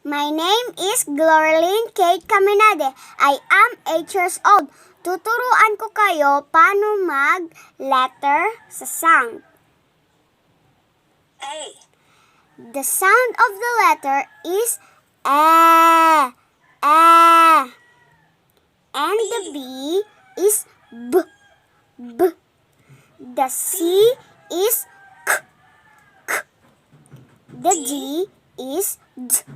My name is GLORELENE Kate Caminade. I am 8 years old. Tuturuan ko kayo paano mag-letter sa sound. A. The sound of the letter is A. And the B is B. The C is K. The D is D.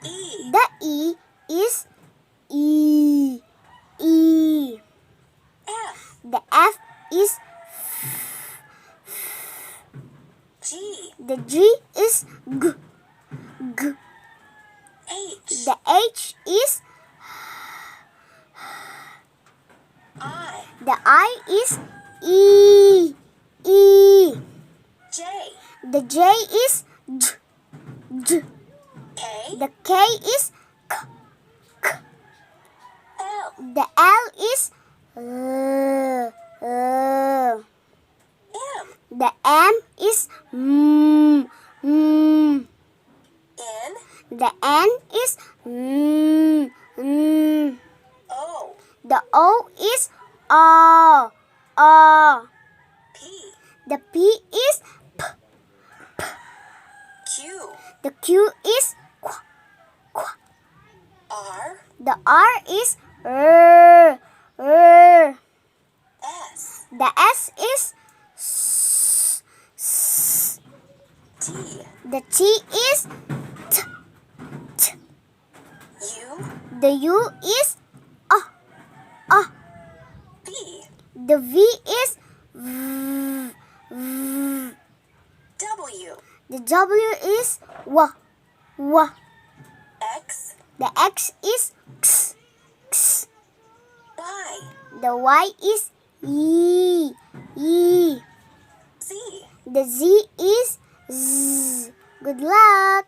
E. The E is E. F. The F is G. The G is G. H. The H is I. The I is E. J. The J is J. K. The K is K. L. The L is L. M. The M is M. N. The N is M. O. The O is O. P. The P is P. Q. The Q is Qu. R. The R is R. S. The S is S. T. The T is T. U. The U is V. The V is V. W. The W is W. X. The X is X. Y. The Y is E. Z. The Z is Z. Good luck!